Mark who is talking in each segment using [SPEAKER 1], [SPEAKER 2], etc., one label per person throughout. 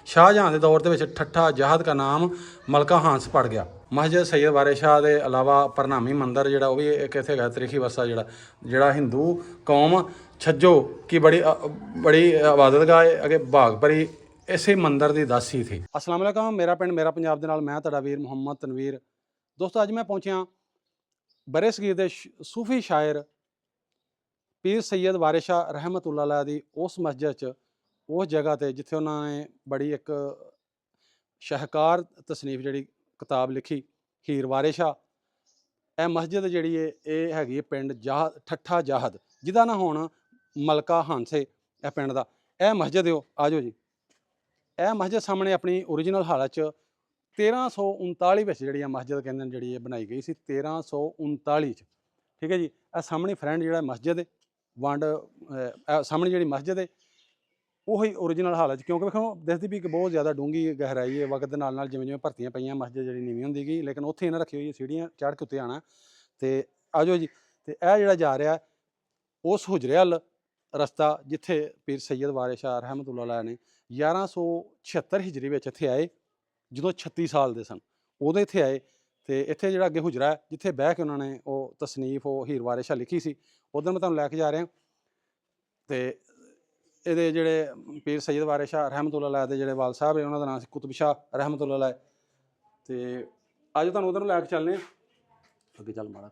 [SPEAKER 1] शाहजहाँ के दौर के ठट्ठा जहाद का नाम मलका हांस पड़ गया। मस्जिद सैयद वारिस शाह के अलावा परनामी मंदिर जोड़ा वो भी एक इत्थे है तरीखी वरसा जोड़ा हिंदू कौम छज्जो की बड़ी इबादतगाह अगे भाग भरी इसे मंदिर की दासी थी। अस्सलाम वालेकुम, मेरा पिंड मेरा पंजाब दे नाल मैं तुहाडा वीर मुहम्मद तनवीर। दोस्तों अज मैं पहुंचा बरे सगीर के सूफी शायर पीर सैयद वारिस शाह रहमतुल्लाह अलैह दी उस मस्जिद च उस जगह ते जिथे उन्होंने बड़ी एक शाहकार तसनीफ जी किताब लिखी हीर वारिस शाह। यह मस्जिद जी हैगी पिंड जाहद ठट्ठा जाहद जिदा ना हुण मलका हांसे यह पिंड का यह मस्जिद हो। आ जाओ जी, यह मस्जिद सामने अपनी ओरिजिनल हालत 1339 जी मस्जिद कहते जी बनाई गई सी 1339 ठीक है जी। यह सामने फ्रेंड जो मस्जिद वंड सामने जी मस्जिद है वही ओरिजिनल हालत क्योंकि वेखो दिखती भी कि बहुत ज़्यादा डूंगी गहराई है वक्त के नाल जिवें जिवें भर्तियां पईयां मस्जिद जी नीवीं हुंदी गई लेकिन उत्थे इन्हें रखी हुई सीढ़ियां चढ़ के उत्ते आना। तो आ जाओ जी, तो यह जोड़ा जा रहा उस हुजरे अल रस्ता जिथे पीर सैयद वारिस शाह रहमतुल्लाह अलैह ने 1176 हिजरी में इत्थे आए जो 36 साल के सन उदों इत्थे आए। तो इत्थे जो अगे हुजरा है जिथे बह के उन्होंने वो तसनीफ वो हीर वारिस शाह लिखी सी उधर मैं तुहानूं लैके जा रहा। तो ये जोड़े पीर सैयद वारिस शाह रहमतुल्लाह अलैह के जोड़े वाल साहब है उन्होंने नाम से कुतुब शाह रहमतुल्लाह अलैह। तो अज तुहानूं उधर लैके चलने अगे चल माड़ा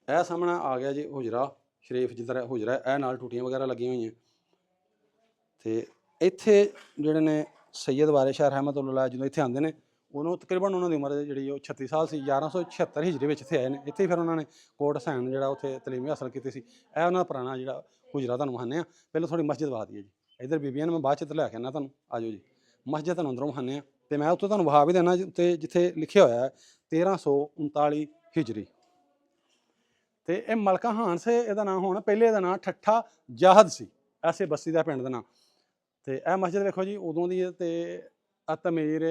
[SPEAKER 1] यह सामना आ गया जी हुजरा शरीफ जिधर हुजरा है नाल टूटियां वगैरह लगी हुई हैं। तो इत्थे जोड़े ने सैयद वारिस शाह रहमतुल्लाह अलैह जो इत्थे आते हैं उन्होंने तकरीबन उन्होंने उम्र जी 36 साल से 1176 हिजरी में इत्थे आए हैं। इत्थे फिर उन्होंने कोट हसैन जो उत्थे तलीम हासिल की सी। यह उन्होंने पुराना जो हुजरा तुहानूं वहाने पहले थोड़ी मस्जिद वहा दी है जी इधर बीबियां मैं बाद च लैके आना तुहानूं। आ जाओ जी मस्जिद तुहानूं अंदरों वहाने तो मैं उत्थे तुहानूं वहा भी देना उत्ते जिथे लिखिया होया है 1339 हिजरी। तो यह मलका हांस यदा नाम होना पहले यदा नाम ठट्ठा जाहद सी ऐसे बस्ती का पिंड का नाम। तो यह मस्जिद देखो जी उदों की तमीर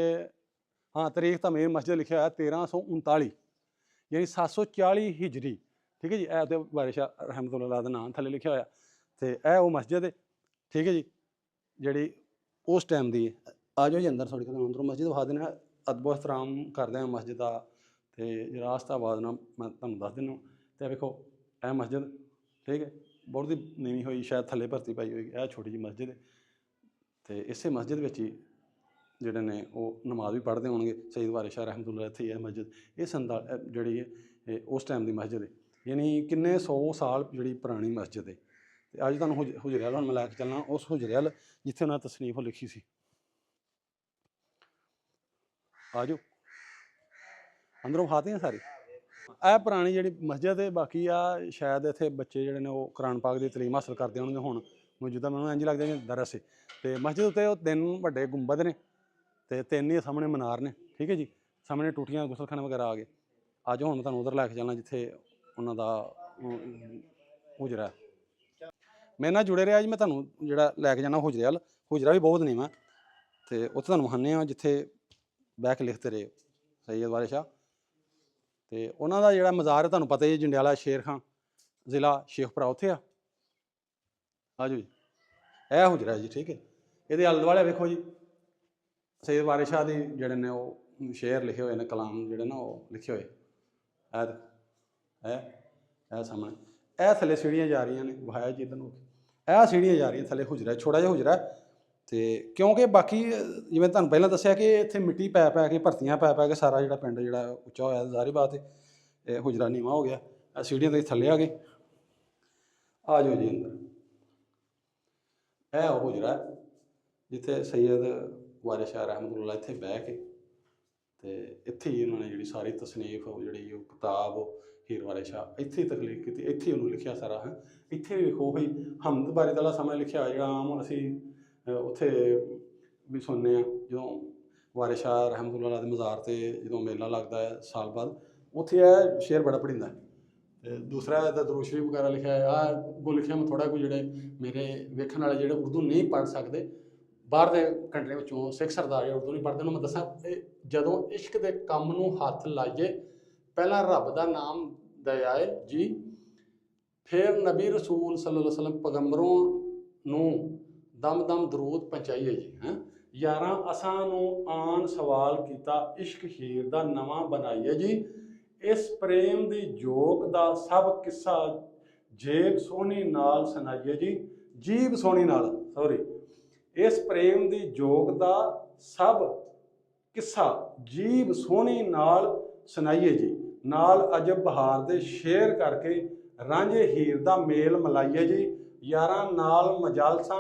[SPEAKER 1] हाँ तरीख तमीर मस्जिद लिखा है 1339 यानी 740 हिजरी ठीक है जी। यह तो वारिस शाह रहमतुल्लाह का नाम थले लिखा होया। तो यह वो मस्जिद है ठीक है जी जी उस टाइम की। आ जाओ जी अंदर थोड़ी अंदरों मस्जिद विखा देना अदबो एहतराम करते हैं मस्जिद का। तो जरा आस्ताबाद ना मैं तुहानूं दस दिना। तो वेखो यह मस्जिद ठीक है बहुत ही नीवी हुई शायद थले भर्ती पाई हुई यह छोटी जी मस्जिद है। तो इसे मस्जिद में ही जोड़े ने वो नमाज भी पढ़ते होंगे सैयद वारिस शाह रहमतुल्लाह इत्थे है मस्जिद ये जी है उस टाइम की मस्जिद है यानी किन्ने 100 साल जी पुरानी मस्जिद है। तो अज तुहानूं हुजरे वाल मैं लैके चलना उस हुजरे वाल जिथे उन्हें तसनीफ लिखी सी। आ जाओ अंदरों खाते हैं सारी यह पुरानी जी मस्जिद है। बाकी आ शायद इतने बच्चे जोड़े ने कुरान पाक की तलीम हासिल करते होंगे हुण मौजूदा मैं इंज लगता है दरस है। तो मस्जिद उत्ते 3 वड्डे गुंबद ने तो 3 ही सामने मनार ने ठीक है जी। सामने टूटियां गुसलखाने वगैरह आ गए। अज हुण मैं तुहानूं उधर लैके चलना जिथे उन्हों हुजरा है। मेरे नाल जुड़े रहे जी मैं तुहानूं जिहड़ा लैके जाना हुजरे वाल हुजरा भी बहुत नीवा तो उत्थे तुहानूं वहाने जिथे बह के लिखते रहे सैयद वारिस शाह। तो उन्हों का जोड़ा मज़ार है तुहानूं पता ही जंडियाला शेर खां जिला शेखपुरा उत्थे आ। आ जाओ जी यह हुजरा है जी ठीक है। ये आले दुआले वेखो जी सैयद वारिस शाह की जोड़े ने वो शेर लिखे हुए हैं कलाम जोड़े ना वो लिखे हुए है सामने यह थले सीढ़ियाँ जा रही ने वहाया जी इधर यह सीढ़ियाँ जा रही थले हुजरा छोटा जिहा हुजरा। तो क्योंकि बाकी जिवें तुहानूं पहलां दस्सिया कि इत्थे मिट्टी पै पै के भर्तियां पै पै के सारा जिहड़ा पिंड जिहड़ा उच्चा होया जाहिर बात है हुजरा नीवा हो गया सीढ़ियां तो थल्ले आ गए। आ जाओ जी अंदर है हुजरा जिथे सैयद वारिस शाह रहमतुल्लाह इत्थे बह के तो इत्थे ही उन्होंने जी सारी तसनीफ जी किताब हीर वारिस शाह इत्थे ही तकलीफ की इत्थे ही उन्होंने लिखिया सारा है। इत्थे भी वेखो ही हमद बारी दा सामने लिखिया होया जिहड़ा आम असीं उत्थे भी सुनने जो वारिस शाह रहमतुल्लाह दे मज़ार ते जो मेला लगता है साल बाद उत्थे यह शेर बड़ा पढ़िंदा है। तो दूसरा दरूद शरीफ वगैरह लिखा है वो लिखिया मैं थोड़ा कोई जोड़े मेरे वेखण वाले जोड़े उर्दू नहीं पढ़ सकते बाहर के कंट्री में सिख सरदार उर्दू नहीं पढ़ते मैं दसा जदों इश्क के काम नूं हत्थ लाइए पहला रब का नाम दयाए जी ਫਿਰ ਨਬੀ ਰਸੂਲ ਸੱਲੱਲਾਹੁ ਅਲੈहि ਵਸੱਲਮ ਪੈਗੰਬਰਾਂ ਨੂੰ ਦਮ ਦਮ ਦਰੂਦ ਪਹੁੰਚਾਈਏ ਜੀ ਹੈਂ। ਯਾਰਾਂ ਅਸਾਂ ਨੂੰ ਆਨ ਸਵਾਲ ਕੀਤਾ ਇਸ਼ਕ ਹੀਰ ਦਾ ਨਵਾਂ ਬਣਾਈਏ ਜੀ। ਇਸ ਪ੍ਰੇਮ ਦੀ ਜੋਕ ਦਾ ਸਭ ਕਿੱਸਾ ਜੇਬ ਸੋਹਣੀ ਨਾਲ ਸੁਣਾਈਏ ਜੀ। ਜੀਬ ਸੋਹਣੀ ਨਾਲ ਸੌਰੀ, ਇਸ ਪ੍ਰੇਮ ਦੀ ਜੋਕ ਦਾ ਸਭ ਕਿੱਸਾ ਜੀਬ ਸੋਹਣੀ ਨਾਲ ਸੁਣਾਈਏ ਜੀ। ਨਾਲ ਅਜਬ ਬਹਾਰ ਦੇ ਸ਼ੇਰ ਕਰਕੇ ਰਾਂਝੇ ਹੀਰ ਦਾ ਮੇਲ ਮਲਾਈਏ ਜੀ। ਯਾਰਾਂ ਨਾਲ ਮਜਾਲਸਾਂ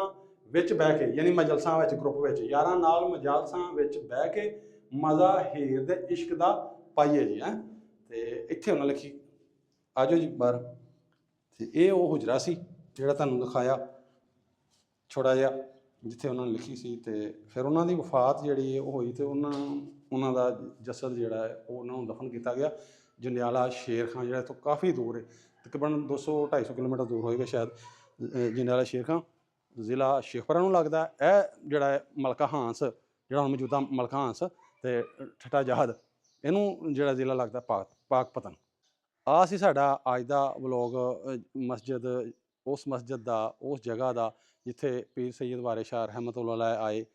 [SPEAKER 1] ਵਿੱਚ ਬਹਿ ਕੇ, ਯਾਨੀ ਮਜਲਸਾਂ ਵਿੱਚ, ਗਰੁੱਪ ਵਿੱਚ, ਯਾਰਾਂ ਨਾਲ ਮਜਾਲਸਾਂ ਵਿੱਚ ਬਹਿ ਕੇ ਮਜ਼ਾ ਹੀਰ ਦੇ ਇਸ਼ਕ ਦਾ ਪਾਈਏ ਜੀ ਹੈਂ। ਤੇ ਇੱਥੇ ਉਹਨਾਂ ਲਿਖੀ, ਆਜੋ ਜੀ ਬਾਹਰ। ਤੇ ਇਹ ਉਹ ਹੁਜਰਾ ਸੀ ਜਿਹੜਾ ਤੁਹਾਨੂੰ ਦਿਖਾਇਆ ਛੋਟਾ ਜਿਹਾ, ਜਿੱਥੇ ਉਹਨਾਂ ਨੇ ਲਿਖੀ ਸੀ। ਤੇ ਫਿਰ ਉਹਨਾਂ ਦੀ ਵਫਾਤ ਜਿਹੜੀ ਉਹ ਹੋਈ, ਤੇ ਉਹਨਾਂ ਦਾ ਜਸਦ ਜਿਹੜਾ ਹੈ ਉਹ ਉਹਨਾਂ ਨੂੰ ਦਫਨ ਕੀਤਾ ਗਿਆ ਜੰਡਿਆਲਾ ਸ਼ੇਰ ਖਾਂ, ਜਿਹੜਾ ਇੱਥੋਂ ਕਾਫੀ ਦੂਰ ਹੈ, ਤਕਰੀਬਨ 200-250 ਕਿਲੋਮੀਟਰ ਦੂਰ ਹੋਏਗਾ ਸ਼ਾਇਦ। ਜੰਡਿਆਲਾ ਸ਼ੇਰ ਖਾਂ ਜ਼ਿਲ੍ਹਾ ਸ਼ੇਖਪੁਰਾ ਨੂੰ ਲੱਗਦਾ। ਇਹ ਜਿਹੜਾ ਹੈ ਮਲਕਾ ਹਾਂਸ, ਜਿਹੜਾ ਹੁਣ ਮੌਜੂਦਾ ਮਲਕਾ ਹਾਂਸ ਅਤੇ ਠੱਠਾ ਜਹਾਦ, ਇਹਨੂੰ ਜਿਹੜਾ ਜ਼ਿਲ੍ਹਾ ਲੱਗਦਾ ਪਾਕਪਤਨ। ਆਹ ਸੀ ਸਾਡਾ ਅੱਜ ਦਾ ਵਲੋਗ ਮਸਜਿਦ, ਉਸ ਮਸਜਿਦ ਦਾ, ਉਸ ਜਗ੍ਹਾ ਦਾ ਜਿੱਥੇ ਪੀਰ ਸੈਯਦ ਵਾਰਿਸ ਸ਼ਾਹ ਰਹਿਮਤੁல்லாਹ ਅਲੈਹ ਆਏ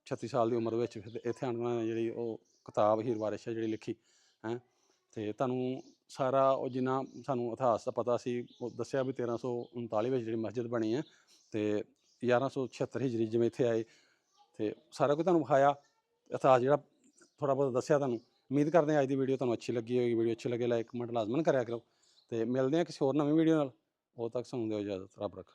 [SPEAKER 1] 36 ਸਾਲ ਦੀ ਉਮਰ ਵਿੱਚ। ਫਿਰ ਇੱਥੇ ਆਉਣ ਨਾਲ ਜਿਹੜੀ ਉਹ ਕਿਤਾਬ ਹੀਰ ਵਾਰਿਸ ਸ਼ਾਹ ਜਿਹੜੀ ਲਿਖੀ ਹੈਂ। ਅਤੇ ਤੁਹਾਨੂੰ ਸਾਰਾ ਉਹ ਜਿੰਨਾ ਸਾਨੂੰ ਇਤਿਹਾਸ ਦਾ ਪਤਾ ਸੀ ਉਹ ਦੱਸਿਆ ਵੀ 1339 ਵਿੱਚ ਜਿਹੜੀ ਮਸਜਿਦ ਬਣੀ ਹੈ, ਅਤੇ 1176 ਹਿਜਰੀ ਜਿਵੇਂ ਇੱਥੇ ਆਏ, ਅਤੇ ਸਾਰਾ ਕੁਝ ਤੁਹਾਨੂੰ ਵਿਖਾਇਆ ਇਤਿਹਾਸ ਜਿਹੜਾ ਥੋੜ੍ਹਾ ਬਹੁਤ ਦੱਸਿਆ ਤੁਹਾਨੂੰ। ਉਮੀਦ ਕਰਦੇ ਹਾਂ ਅੱਜ ਦੀ ਵੀਡੀਓ ਤੁਹਾਨੂੰ ਅੱਛੀ ਲੱਗੀ ਹੋਏਗੀ। ਵੀਡੀਓ ਅੱਛੀ ਲੱਗੇ ਲਾਈਕ ਕਮੈਂਟ ਲਾਜ਼ਮਨ ਕਰਿਆ ਕਰੋ, ਅਤੇ ਮਿਲਦੇ ਹਾਂ ਕਿਸੇ ਹੋਰ ਨਵੀਂ ਵੀਡੀਓ ਨਾਲ। ਉਦੋਂ ਤੱਕ ਸਾਨੂੰ ਦਿਓ ਇਜਾਜ਼ਤ, ਰੱਬ ਰੱਖਾ।